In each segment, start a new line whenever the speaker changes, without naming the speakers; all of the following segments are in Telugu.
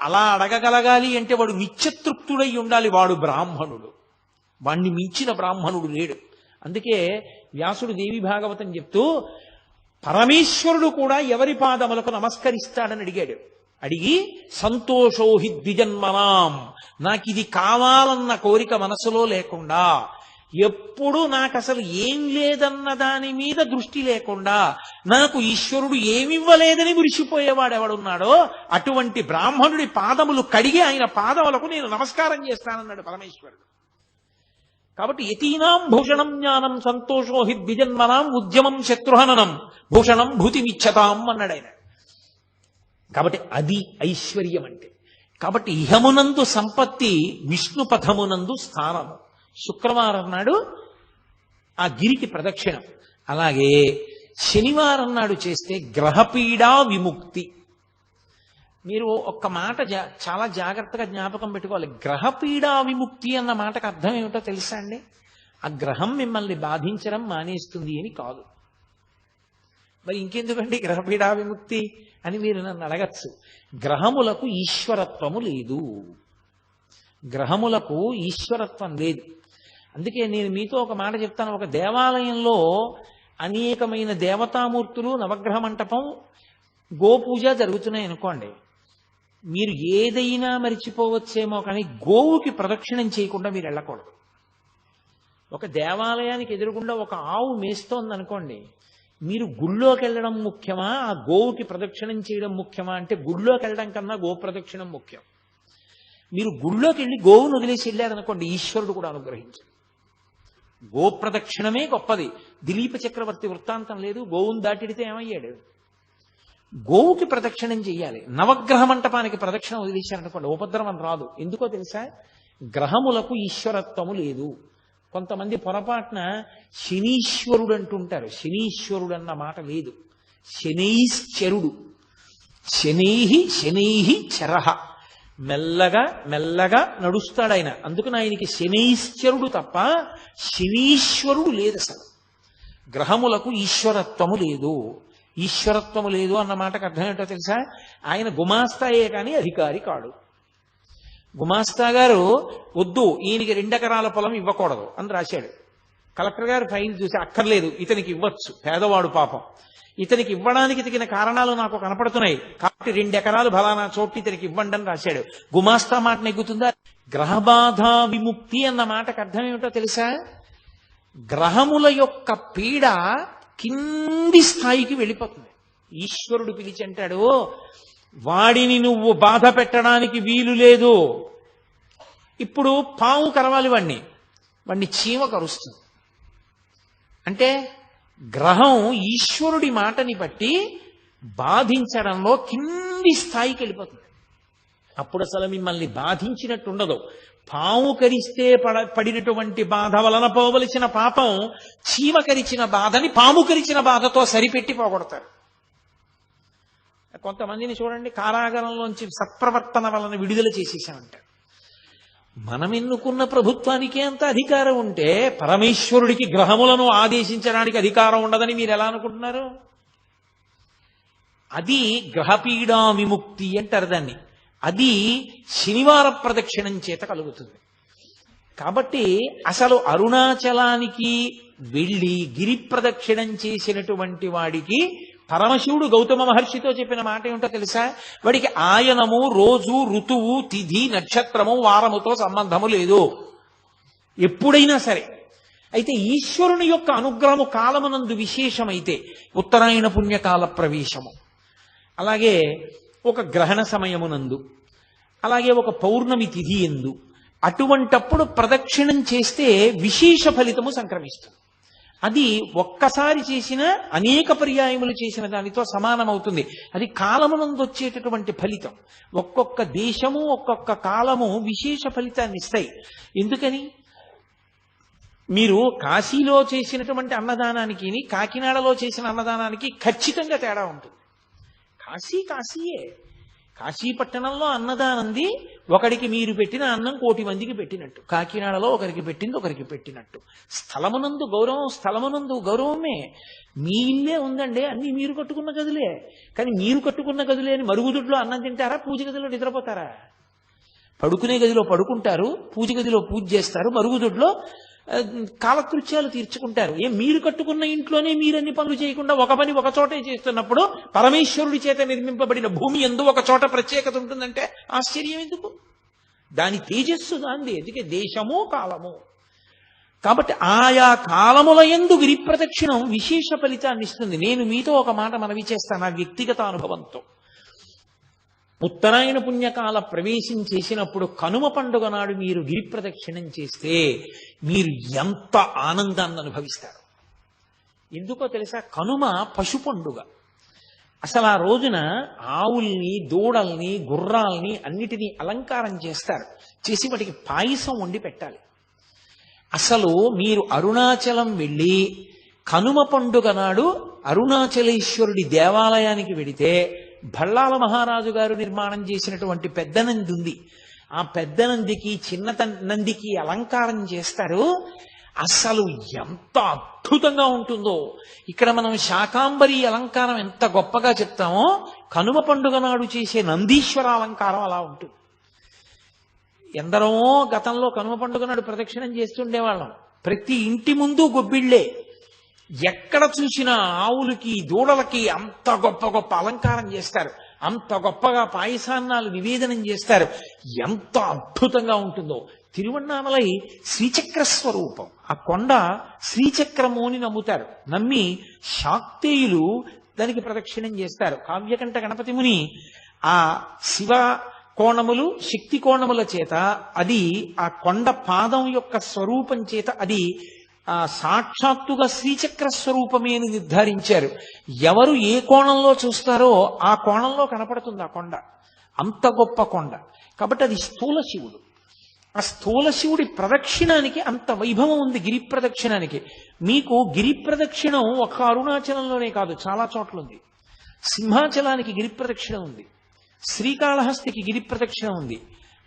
అలా అడగగలగాలి అంటే వాడు నిత్యతృప్తుడై ఉండాలి. వాడు బ్రాహ్మణుడు, వాణ్ణి మించిన బ్రాహ్మణుడు లేడు. అందుకే వ్యాసుడు దేవి భాగవతం చెప్తూ పరమేశ్వరుడు కూడా ఎవరి పాదములకు నమస్కరిస్తాడని అడిగాడు. అడిగి సంతోషోహి ద్విజన్మనాం, నాకు ఇది కావాలన్న కోరిక మనసులో లేకుండా, ఎప్పుడు నాకు అసలు ఏం లేదన్న దాని మీద దృష్టి లేకుండా, నాకు ఈశ్వరుడు ఏమివ్వలేదని మురిసిపోయేవాడు ఎవడున్నాడో అటువంటి బ్రాహ్మణుడి పాదములు కడిగి ఆయన పాదములకు నేను నమస్కారం చేస్తానన్నాడు పరమేశ్వరుడు. కాబట్టి యతీనాం భూషణం జ్ఞానం సంతోషో హి ద్విజన్మనాం ఉద్యమం శత్రుహననం భూషణం భూతిమిచ్చతాం అన్నాడు ఆయన. కాబట్టి అది ఐశ్వర్యం అంటే. కాబట్టి ఇహమునందు సంపత్తి, విష్ణు పథమునందు స్థానము. శుక్రవారం నాడు ఆ గిరికి ప్రదక్షిణం. అలాగే శనివారం నాడు చేస్తే గ్రహపీడా విముక్తి. మీరు ఒక్క మాట చాలా జాగ్రత్తగా జ్ఞాపకం పెట్టుకోవాలి. గ్రహపీడా విముక్తి అన్న మాటకు అర్థం ఏమిటో తెలుసా అండి? ఆ గ్రహం మిమ్మల్ని బాధించడం మానేస్తుంది అని కాదు. మరి ఇంకెందుకండి గ్రహపీడా విముక్తి అని మీరు నన్ను అడగచ్చు. గ్రహములకు ఈశ్వరత్వము లేదు, గ్రహములకు ఈశ్వరత్వం లేదు. అందుకే నేను మీతో ఒక మాట చెప్తాను. ఒక దేవాలయంలో అనేకమైన దేవతామూర్తులు, నవగ్రహ మంటపం, గోపూజ జరుగుతున్నాయి అనుకోండి, మీరు ఏదైనా మరిచిపోవచ్చేమో కానీ గోవుకి ప్రదక్షిణం చేయకుండా మీరు వెళ్ళకూడదు. ఒక దేవాలయానికి ఎదురుగుండా ఒక ఆవు మేస్తోంది అనుకోండి, మీరు గుళ్ళోకి వెళ్ళడం ముఖ్యమా, ఆ గోవుకి ప్రదక్షిణం చేయడం ముఖ్యమా అంటే గుళ్ళోకి వెళ్ళడం కన్నా గో ప్రదక్షిణం ముఖ్యం. మీరు గుళ్ళోకి వెళ్ళి గోవును వదిలేసి వెళ్ళారనుకోండి, ఈశ్వరుడు కూడా అనుగ్రహించాడు. గో ప్రదక్షిణమే గొప్పది. దిలీప చక్రవర్తి వృత్తాంతం లేదు, గోవును దాటిడితే ఏమయ్యాడు? గోవుకి ప్రదక్షిణం చెయ్యాలి. నవగ్రహ మంటపానికి ప్రదక్షిణ వదిలేశారనుకోండి, ఉపద్రవం రాదు. ఎందుకో తెలుసా? గ్రహములకు ఈశ్వరత్వము లేదు. కొంతమంది పొరపాటున శనీశ్వరుడు అంటుంటారు. శనీశ్వరుడు అన్న మాట లేదు, శనైశ్చరుడు. శనైహి చరహ, మెల్లగా మెల్లగా నడుస్తాడు ఆయన. అందుకని ఆయనకి శనైశ్చరుడు తప్ప శనీశ్వరుడు లేదు. అసలు గ్రహములకు ఈశ్వరత్వము లేదు. ఈశ్వరత్వము లేదు అన్న మాటకు అర్థం ఏంటో తెలుసా? ఆయన గుమాస్తాయే కానీ అధికారి కాడు. గుమాస్తా గారు వద్దు, ఈయనకి 2 ఎకరాల పొలం ఇవ్వకూడదు అని రాశాడు. కలెక్టర్ గారు ఫైల్ చూసి అక్కర్లేదు, ఇతనికి ఇవ్వచ్చు, పేదవాడు పాపం, ఇతనికి ఇవ్వడానికి తగిన కారణాలు నాకు కనపడుతున్నాయి కాబట్టి 2 ఎకరాలు ఫలానా చోటు ఇతనికి ఇవ్వండి అని రాశాడు. గుమాస్తా మాట నెగ్గుతుందా? గ్రహబాధ విముక్తి అన్న మాటకు అర్థం ఏమిటో తెలుసా? గ్రహముల యొక్క పీడ కింది స్థాయికి వెళ్ళిపోతుంది. ఈశ్వరుడు పిలిచి అంటాడు, వాడిని నువ్వు బాధ పెట్టడానికి వీలు లేదు. ఇప్పుడు పాము కరవాలి వాణ్ణి చీమ కరుస్తుంది. అంటే గ్రహం ఈశ్వరుడి మాటని బట్టి బాధించడంలో కింది స్థాయికి వెళ్ళిపోతుంది. అప్పుడు అసలు మిమ్మల్ని బాధించినట్టు ఉండదు. పాము కరిస్తే పడినటువంటి బాధ వలన పోవలసిన పాపం చీమ కరిచిన బాధని పాము కరిచిన బాధతో సరిపెట్టి పోగొడతారు. కొంతమందిని చూడండి, కారాగారంలోంచి సత్ప్రవర్తన వలన విడుదల చేసేసామంటారు. మనం ఎన్నుకున్న ప్రభుత్వానికే అంత అధికారం ఉంటే పరమేశ్వరుడికి గ్రహములను ఆదేశించడానికి అధికారం ఉండదని మీరు ఎలా అనుకుంటున్నారు? అది గ్రహపీడా విముక్తి అంటారు దాన్ని. అది శనివార ప్రదక్షిణం చేత కలుగుతుంది. కాబట్టి అసలు అరుణాచలానికి వెళ్ళి గిరి ప్రదక్షిణం చేసినటువంటి వాడికి పరమశివుడు గౌతమ మహర్షితో చెప్పిన మాట ఏమిటో తెలుసా? వాడికి ఆయనము, రోజు, ఋతువు, తిథి, నక్షత్రము, వారముతో సంబంధము లేదు ఎప్పుడైనా సరే. అయితే ఈశ్వరుని యొక్క అనుగ్రహము కాలమునందు విశేషమైతే ఉత్తరాయణ పుణ్యకాల ప్రవేశము, అలాగే ఒక గ్రహణ సమయమునందు, అలాగే ఒక పౌర్ణమి తిథి ఎందు, అటువంటప్పుడు ప్రదక్షిణం చేస్తే విశేష ఫలితము సంక్రమిస్తుంది. అది ఒక్కసారి చేసిన అనేక పర్యాయములు చేసిన దానితో సమానమవుతుంది. అది కాలమునందు వచ్చేటటువంటి ఫలితం. ఒక్కొక్క దేశము, ఒక్కొక్క కాలము విశేష ఫలితాన్ని ఇస్తాయి. ఎందుకని? మీరు కాశీలో చేసినటువంటి అన్నదానానికి, కాకినాడలో చేసిన అన్నదానానికి ఖచ్చితంగా తేడా ఉంటుంది. కాశీయే. కాశీ పట్టణంలో అన్నదానంది ఒకడికి మీరు పెట్టిన అన్నం 1,000,000 మందికి పెట్టినట్టు. కాకినాడలో ఒకరికి పెట్టింది ఒకరికి పెట్టినట్టు. స్థలమునందు గౌరవం స్థలమునందు గౌరవమే. మీ ఇల్లే ఉందండి, అన్ని మీరు కట్టుకున్న గదులే. కానీ మీరు కట్టుకున్న గదులే అని మరుగుదొడ్లో అన్నం తింటారా, పూజ గదిలో నిద్రపోతారా? పడుకునే గదిలో పడుకుంటారు, పూజ గదిలో పూజ చేస్తారు, మరుగుదొడ్లో కాలకృత్యాలు తీర్చుకుంటారు. మీరు కట్టుకున్న ఇంట్లోనే మీరన్ని పనులు చేయకుండా ఒక పని ఒక చోటే చేస్తున్నప్పుడు పరమేశ్వరుడి చేత నిర్మింపబడిన భూమి యందు ఒక చోట ప్రత్యేకత ఉంటుందంటే ఆశ్చర్యం ఎందుకు? దాని తేజస్సు దాంది. అందుకే దేశము కాలము. కాబట్టి ఆయా కాలముల యందు గిరి ప్రదక్షిణం విశేష ఫలితాన్ని ఇస్తుంది. నేను మీతో ఒక మాట మనవి చేస్తాను నా వ్యక్తిగత అనుభవంతో. ఉత్తరాయణ పుణ్యకాల ప్రవేశం చేసినప్పుడు కనుమ పండుగ నాడు మీరు గిరి ప్రదక్షిణం చేస్తే మీరు ఎంత ఆనందాన్ని అనుభవిస్తారు. ఎందుకో తెలుసా? కనుమ పశు పండుగ. అసలు ఆ రోజున ఆవుల్ని, దూడల్ని, గుర్రాల్ని అన్నిటినీ అలంకారం చేస్తారు. చేసి వాటికి పాయసం వండి పెట్టాలి. అసలు మీరు అరుణాచలం వెళ్ళి కనుమ పండుగ నాడు అరుణాచలేశ్వరుడి దేవాలయానికి వెడితే భళ్ళాల మహారాజు గారు నిర్మాణం చేసినటువంటి పెద్ద నంది ఉంది. ఆ పెద్ద నందికి చిన్న నందికి అలంకారం చేస్తారు. అసలు ఎంత అద్భుతంగా ఉంటుందో. ఇక్కడ మనం శాకాంబరి అలంకారం ఎంత గొప్పగా చెప్తామో కనుమ పండుగ నాడు చేసే నందీశ్వర అలంకారం అలా ఉంటుంది. ఎందరో గతంలో కనుమ పండుగ నాడు ప్రదక్షిణం చేస్తుండేవాళ్ళం. ప్రతి ఇంటి ముందు గొబ్బిళ్లే. ఎక్కడ చూసినా ఆవులకి, దూడలకి అంత గొప్ప గొప్ప అలంకారం చేస్తారు. అంత గొప్పగా పాయసాన్నాలు నివేదనం చేస్తారు. ఎంత అద్భుతంగా ఉంటుందో. తిరువన్నామలై శ్రీచక్ర స్వరూపం. ఆ కొండ శ్రీచక్రము అని నమ్ముతారు. నమ్మి శాక్తేయులు దానికి ప్రదక్షిణం చేస్తారు. కావ్యకంఠ గణపతి ముని ఆ శివ కోణములు, శక్తి కోణముల చేత అది ఆ కొండ పాదం యొక్క స్వరూపం చేత అది సాక్షాత్తుగా శ్రీచక్ర స్వరూపమే అని నిర్ధారించారు. ఎవరు ఏ కోణంలో చూస్తారో ఆ కోణంలో కనపడుతుంది ఆ కొండ. అంత గొప్ప కొండ. కాబట్టి అది స్థూల శివుడు. ఆ స్థూల శివుడి ప్రదక్షిణానికి అంత వైభవం ఉంది. గిరి ప్రదక్షిణానికి మీకు గిరి ప్రదక్షిణం ఒక అరుణాచలంలోనే కాదు, చాలా చోట్ల ఉంది. సింహాచలానికి గిరి ప్రదక్షిణ ఉంది, శ్రీకాళహస్తికి గిరి ప్రదక్షిణ ఉంది,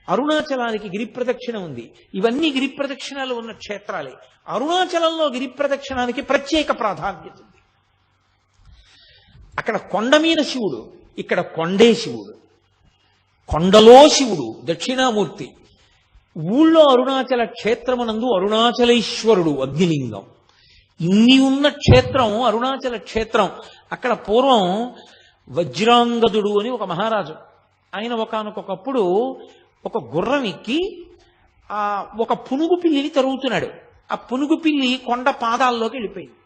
అరుణాచలానికి గిరి ప్రదక్షిణ ఉంది. ఇవన్నీ గిరి ప్రదక్షిణాలు ఉన్న క్షేత్రాలే. అరుణాచలంలో గిరి ప్రదక్షిణానికి ప్రత్యేక ప్రాధాన్యత ఉంది. అక్కడ కొండ మీద శివుడు, ఇక్కడ కొండే శివుడు. కొండలో శివుడు దక్షిణామూర్తి. ఊళ్ళో అరుణాచల క్షేత్రమునందు అరుణాచలేశ్వరుడు అగ్నిలింగం. ఇన్ని ఉన్న క్షేత్రం అరుణాచల క్షేత్రం. అక్కడ పూర్వం వజ్రాంగదుడు అని ఒక మహారాజు, ఆయన ఒకానొకప్పుడు ఒక గుర్రం ఎక్కి ఒక పునుగు పిల్లిని తరుగుతున్నాడు. ఆ పునుగు పిల్లి కొండ పాదాల్లోకి వెళ్ళిపోయింది.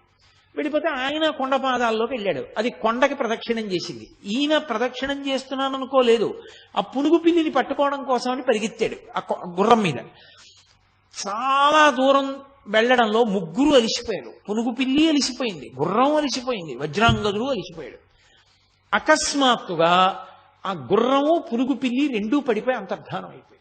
వెళ్ళిపోతే ఆయన కొండ పాదాల్లోకి వెళ్ళాడు. అది కొండకి ప్రదక్షిణం చేసింది. ఈయన ప్రదక్షిణం చేస్తున్నాను అనుకోలేదు. ఆ పునుగు పిల్లిని పట్టుకోవడం కోసమని పరిగెత్తాడు ఆ గుర్రం మీద. చాలా దూరం వెళ్ళడంలో ముగ్గురు అలిసిపోయారు. పునుగు పిల్లి అలిసిపోయింది, గుర్రం అలిసిపోయింది, వజ్రాంగదుడు అలిసిపోయాడు. అకస్మాత్తుగా ఆ గుర్రము, పునుగు పిల్లి రెండూ పడిపోయి అంతర్ధానం అయిపోయాయి.